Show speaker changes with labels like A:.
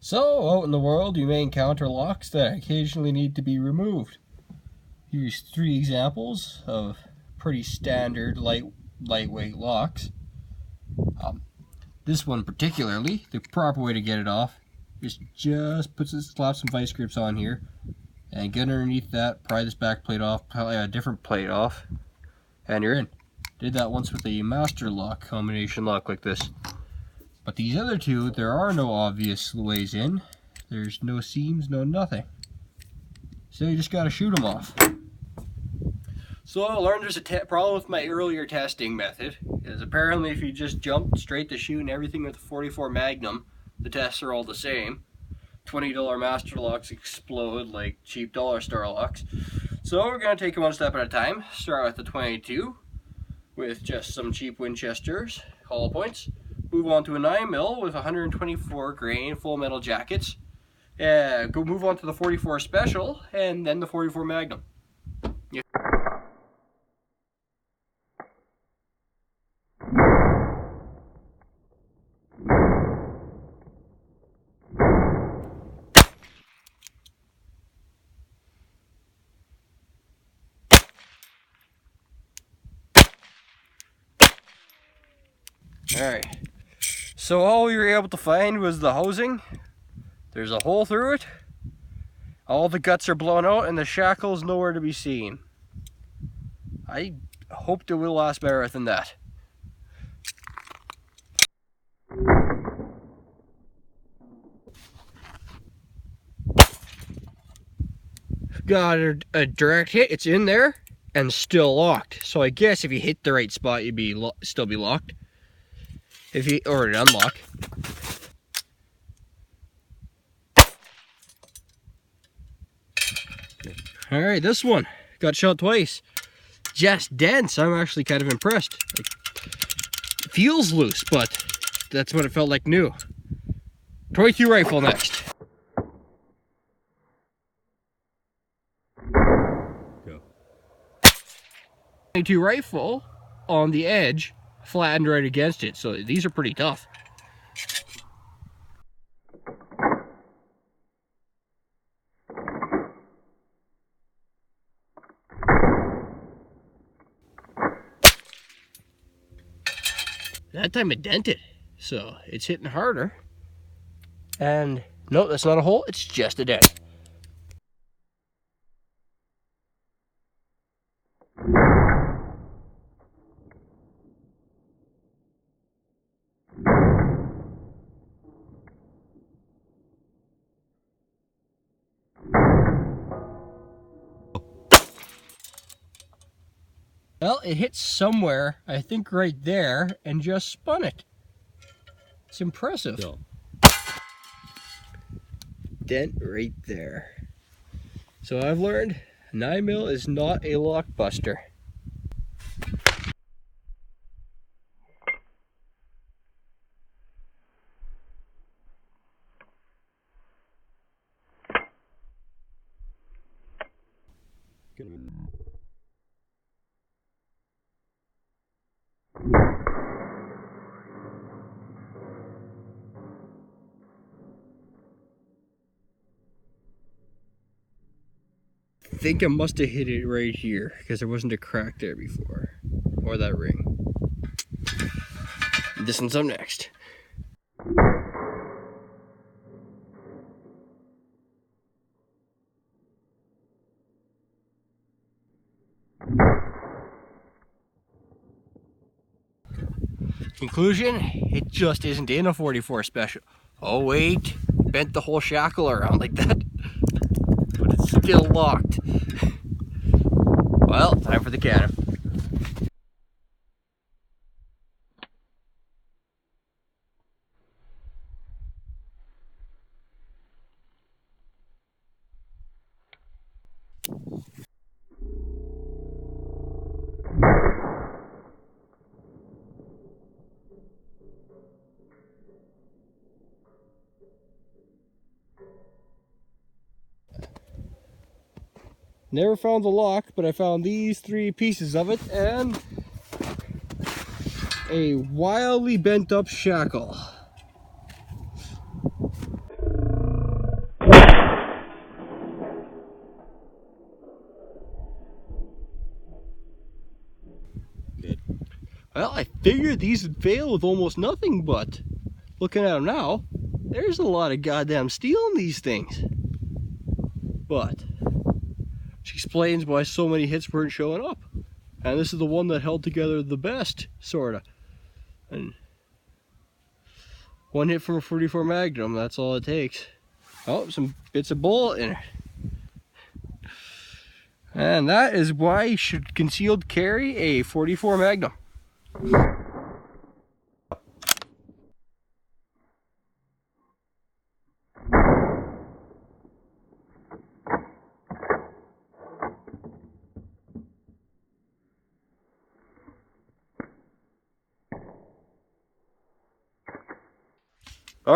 A: So, out in the world, you may encounter locks that occasionally need to be removed. Here's 3 examples of pretty standard lightweight locks. This one particularly, the proper way to get it off is just slap some vice grips on here and get underneath that, pry this back plate off, pry a different plate off, and you're in. Did that once with a master lock, combination lock like this. But these other 2, there are no obvious ways in. There's no seams, no nothing. So you just gotta shoot them off. So I learned there's a problem with my earlier testing method, is apparently if you just jump straight to shooting everything with a 44 Magnum, the tests are all the same. $20 master locks explode like cheap dollar store locks. So we're gonna take it one step at a time. Start with the 22 with just some cheap Winchesters, hollow points. Move on to a 9mm with 124 grain full metal jackets. Go move on to the 44 Special and then the 44 Magnum. Yeah. Alright, so all we were able to find was the housing. There's a hole through it. All the guts are blown out and the shackle's nowhere to be seen. I hoped it will last better than that. Got a direct hit, it's in there and still locked. So I guess if you hit the right spot, you'd still be locked. Or it'd unlock. Alright, this one got shot twice. Just dense. I'm actually kind of impressed. It feels loose, but that's what it felt like new. 22 rifle next. Go. 22 rifle on the edge, flattened right against it, so these are pretty tough. That time it dented, so it's hitting harder. And no, that's not a hole, it's just a dent. Well, it hit somewhere, I think right there, and just spun it. It's impressive. No. Dent right there. So I've learned 9mm is not a lock buster. I think I must have hit it right here because there wasn't a crack there before, or that ring. This one's up next. Conclusion, it just isn't in a 44 Special. Oh wait, bent the whole shackle around like that. But it's still locked. Well, time for the cannon. Never found the lock, but I found these 3 pieces of it and a wildly bent up shackle. figured these would fail with almost nothing, but looking at them now, there's a lot of goddamn steel in these things. But she explains why so many hits weren't showing up. And this is the one that held together the best, sorta. And one hit from a 44 Magnum, that's all it takes. Oh, some bits of bullet in it. And that is why you should concealed carry a 44 Magnum.